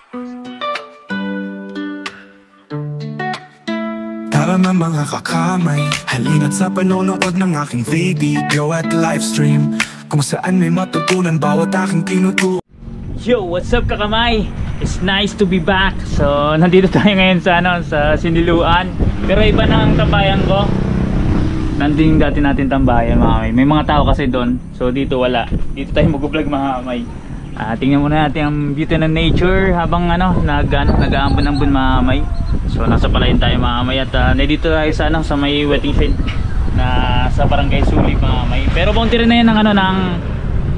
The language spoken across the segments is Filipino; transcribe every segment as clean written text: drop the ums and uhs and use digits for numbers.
Tara na mga kakamay, halina't sa panonood ng aking video at livestream, kung saan may matutunan bawat aking tinuturo. Yo, what's up kakamay? It's nice to be back. So, nandito tayo ngayon sa sa Siniluan. Pero iba na ang tambayan ko. Nandito yung dati natin tambayan, mga kamay. May mga tao kasi doon. So, dito wala. Dito tayo mag-vlog, mga kamay. Tingnan muna natin ang beauty ng nature habang nag-aambon-ambon, mga kamay. So, nasa palayan tayo, mga kamay. At nandito tayo sa may wetting shed na sa Barangay Suli, mga kamay. Pero boundary na yan ng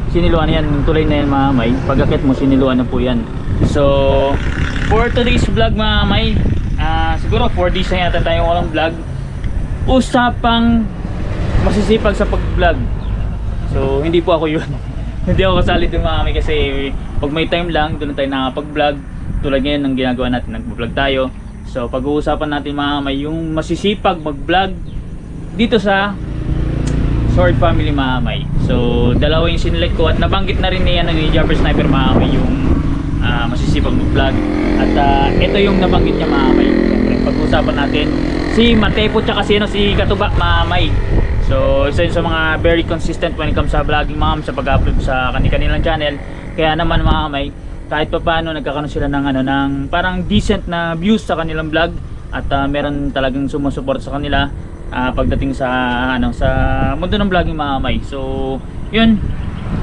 Siniluan yan, tulay na yan, mga kamay. Pag-akit mo, Siniluan na po yan. So, for today's vlog, mga kamay, siguro 4 days na yata tayong walang vlog. Usapang masisipag sa pag-vlog. So, hindi po ako yun. Hindi ako kasali dun, mga kamay, kasi pag may time lang, doon tayo nakapag-vlog. Tulad ngayon ng ginagawa natin, nag-vlog tayo. So, pag-uusapan natin, mga kamay, yung masisipag mag-vlog dito sa Sword Family, mga kamay. So, dalawa yung sinelect ko at nabanggit na rin niya ni Japper Sniper, mga kamay, yung masisipag mag-vlog. At ito yung nabanggit niya, mga kamay. Siyempre, pag-uusapan natin si Matepo tsaka si Katuba, mga kamay. So, isa yun sa mga very consistent when it comes sa vlogging, mga kamay, sa pag-upload sa kanilang channel. Kaya naman, mga kamay, kahit pa paano nagkakaroon sila ng parang decent na views sa kanilang vlog. At meron talagang sumusuport sa kanila pagdating sa sa mundo ng vlogging, mga kamay. So, yun,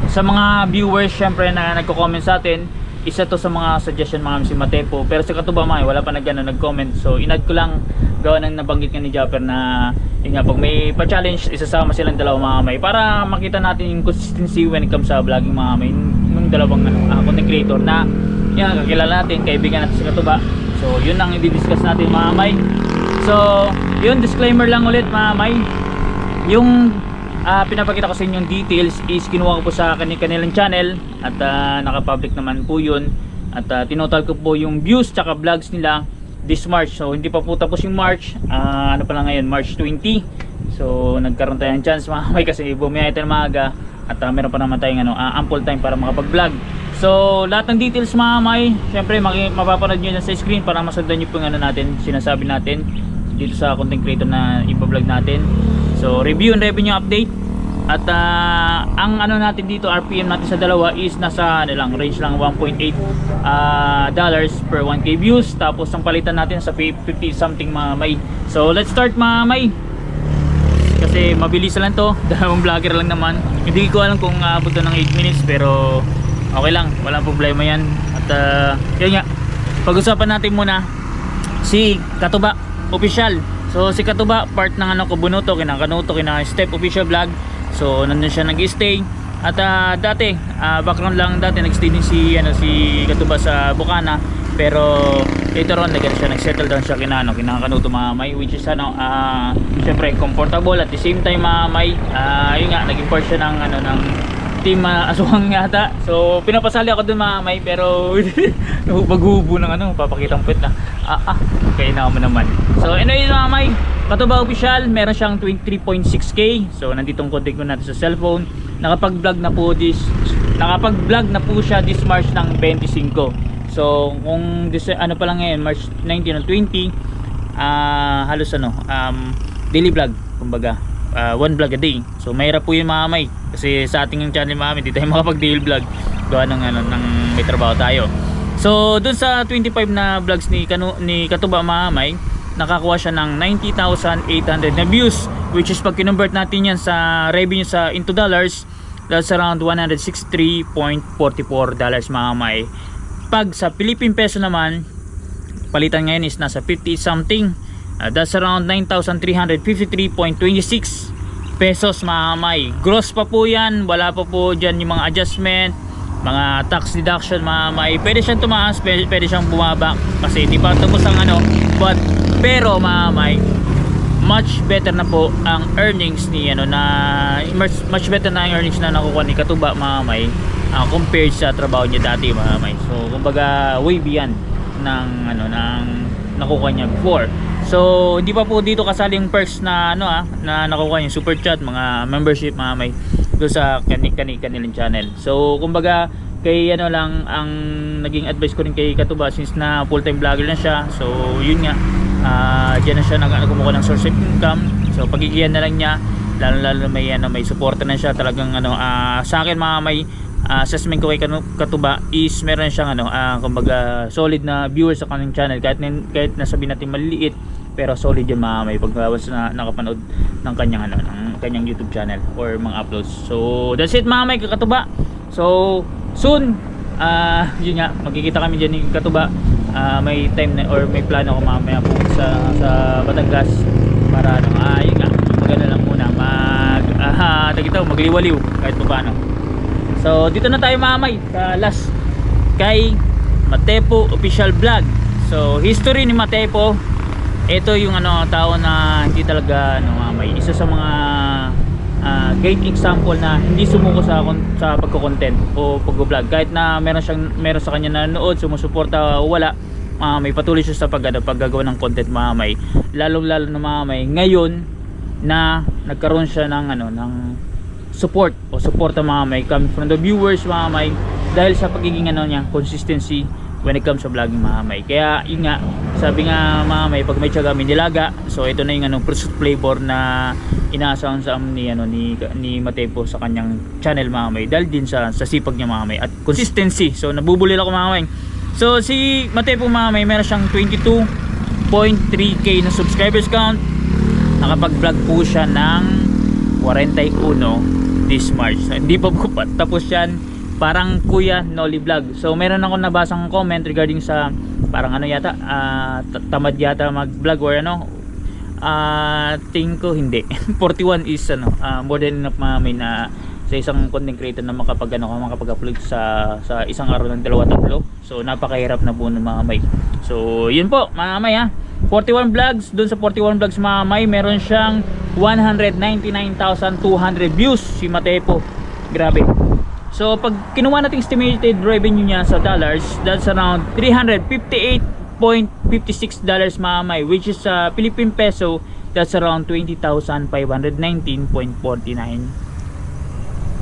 sa mga viewers syempre na nagko-comment sa atin, isa to sa mga suggestion, mga kamay, si Matepo. Pero si Katuba, mga wala pa nag-comment. So, inad ko lang gawa ng nabanggit nga ni Japper na yun nga, pag may pa-challenge, isasama silang dalawa, mga kamay, para makita natin yung consistency when it comes sa vlogging, mga kamay, yung dalawang content creator na yan, kakilala natin, kaibigan natin si Katuba. So, yun ang i-discuss natin, mga kamay. So, yun, disclaimer lang ulit, mga kamay. Yung pinapakita ko sa inyong details is kinuha ko po sa kanilang channel at naka-public naman po yun. At tinotal ko po yung views tsaka vlogs nila this March. So, hindi pa po tapos yung March. Ano pa lang ngayon, March 20. So, nagkaroon tayo ng chance, mga kamay, kasi bumiyay tayo ng maaga. At meron pa naman tayong ample time para makapag-vlog. So, lahat ng details, mga kamay, syempre mapapanood nyo na sa screen para masundan nyo po yung natin, sinasabi natin dito sa content creator na ipa-vlog natin. So, review and revenue update. At ang natin dito, RPM natin sa dalawa is nasa range lang 1.8 dollars per 1k views. Tapos ang palitan natin sa 50 something, mga kamay. So, let's start, mga kamay. Kasi mabilis lang to, dalawang vlogger lang naman. Hindi ko alam kung abot ng 8 minutes, pero okay lang, walang problema yan. At yun nga, pag-usapan natin muna si Katuba official. So, si Katuba, part ng Kabunuto, kinakanuto, Step official vlog. So, nandun siya nag-stay. At dati, background lang, dati nag-stay din si Katuba sa Bukana. Pero later on, nag-settle down siya kinakanuto, mga kamay, which is syempre comfortable at the same time, mga kamay, yun nga, naging part siya ng team Aswang yata. So, pinapasali ako dun, mga kamay, pero paghubo ng papakitang puwet na kaya na naman. So, anyway, mga kamay, Katuba official, meron siyang 23.6k. So, nandito ang contact ko natin sa cellphone. Nakapag-vlog na po siya this March ng 25. So, kung pa lang ngayon, March 19 o 20, halos daily vlog, kumbaga, one vlog a day. So, mahirap po yun, mga kamay, kasi sa ating channel, mga kamay, hindi tayo makapag daily vlog, gawa ng may trabaho tayo. So, dun sa 25 na vlogs ni Katuba, mga kamay, nakakuha siya ng 90,800 na views, which is pag kinonvert natin yan sa revenue into dollars, that's around 163.44 dollars, mga kamay. Pag sa Philippine peso naman, palitan ngayon is nasa 50 something, that's around 9,353.26 pesos, mga kamay. Gross pa po yan, wala pa po dyan yung mga adjustment, mga tax deduction, mga kamay. Pwede siyang tumaas, pwede siyang bumaba, kasi hindi pa tapos ang pero, mga kamay, much better na po ang earnings ni much better na ang earnings na nakukuha ni Katuba, mga kamay, compared sa trabaho niya dati, mga kamay. So, kumbaga, way beyond ng nakukuha niya before. So, hindi pa po dito kasali yung perks na na nakukuha yung super chat, mga membership, mga kamay, doon sa kanilang channel. So, kumbaga, kay ano lang ang naging advice ko rin kay Katuba, since na full time vlogger na siya. So yun nga, diyan na siya kumukuha ng source of income. So pagigihan na lang niya, lalo may suporta na siya talagang sa akin mga may assessment ko kay Katuba is meron siyang kumbaga solid na viewers sa kanyang channel, kahit nasabi natin maliliit, pero solid yung mga may pagbawas na nakapanood ng kanyang YouTube channel or mga uploads. So that's it mga may Katuba. So soon, yun nga, magkikita kami dyan ni Katuba. May time na, or may plano ako mamaya po sa Batangas para yun nga, magano lang muna magliwaliw kahit pa paano. So dito na tayo mamay sa last kay Matepo Official Vlog. So history ni Matepo, ito yung tao na hindi talaga mamay, isa sa mga great example na hindi sumuko sa pagko-content o pag-vlog, kahit na meron sa kanya nanonood, sumusuporta o wala, may patuloy siya sa paggagawa ng content mamay, lalo na mamay ngayon na nagkaroon siya ng support o suporta mamay coming from the viewers mamay, dahil sa pagiging niya consistency when it comes sa vlogging mamay. Kaya yun nga, sabi nga mamay, pag may tiyaga may nilaga. So ito na yung pursuit flavor na inaasahan sa ni Matepo sa kanyang channel mamay, dahil din sa sipag niya mamay at consistency. So nabubulil ako mamay. So si Matepo mamay, meron siyang 22.3k na subscribers count. Nakapag-vlog po siya ng 41 this March. So, hindi pa po tapos yan, parang Kuya Nolly Vlog. So meron ako nabasang comment regarding sa parang tamad yata mag-vlog or tingin ko hindi. 41 is more than enough mamay na sa isang content creator na makapag-upload sa isang araw ng 2-3. So napakahirap na po ng mamay. So yun po mamay 41 vlogs. Doon sa 41 vlogs mamay, meron siyang 199,200 views si Matepo. Grabe. So pag kinuha natin estimated revenue niya sa dollars, that's around $358.56 mamay, which is Philippine peso, that's around 20,519.49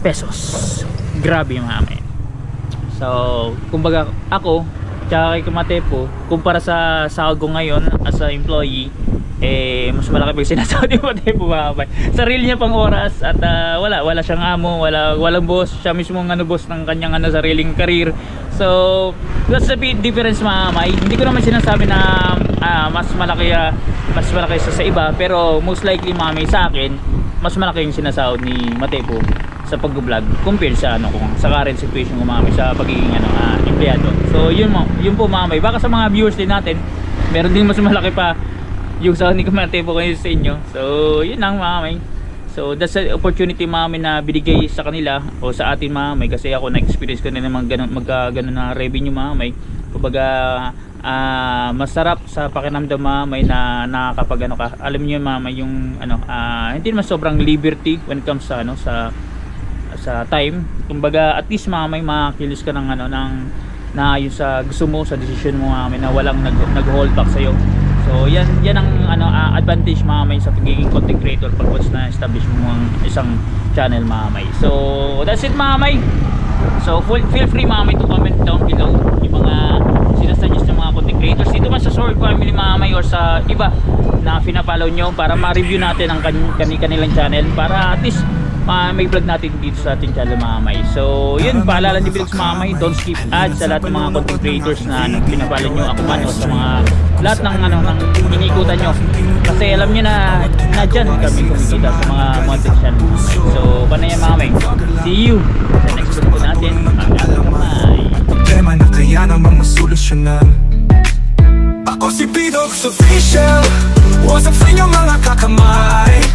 pesos. Grabe mamay. So kumbaga ako tsaka kay Matepo, kumpara sa sahod ko ngayon as a employee, mas malaki pa yung sinasahod ni Matepo mamay. Sarili niya pang oras at wala siyang amo, walang boss, siya mismo boss ng kanyang sariling career. So that's the big difference mamay. Hindi ko naman sinasabi na mas malaki sa iba, pero most likely mamay sa akin mas malaki yung sinasahod ni Matepo sa pag-vlog compared sa sa current situation ko mamay sa pagiging empleyado. So yun po mamay, baka sa mga viewers din natin meron din mas malaki pa yung sahod ni Matepo kayo sa inyo. So yun lang mamay. So that's an opportunity mamay na binigay sa kanila o sa atin mamay, kasi ako na-experience ko na naman magkaganon na revenue mamay. Kumbaga masarap sa pakinamdam mamay na nakakapag alam niyo mamay yung hindi naman sobrang liberty when it comes sa sa time. Kumbaga at least mamay makakilos ka ng yung sa gusto mo, sa decision mo mamay, na walang nag-hold back sa iyo. So yan ang advantage mamay sa pagiging content creator pag once na establish mo ang isang channel mamay. So that's it mamay. So feel free mamay to comment down below yung mga sinasuggest ng mga content creators dito man sa Sword Family mamay or sa iba na pinapollow nyo, para ma-review natin ang kanilang channel, para at least may vlog natin dito sa ating channel mamay. So yun, paalala ni Vlogs mamay, don't skip ads sa lahat ng mga content creators na pinapollow nyo, ako man o sa mga lahat ng inikutan nyo, kasi alam nyo na dyan kami kumikita sa mga content channel. So paano yan mamay, see you sa next vlog natin. Problema na kaya namang masolusyonan. Ako si Pidox Official, wasap sa inyo mga kakamay.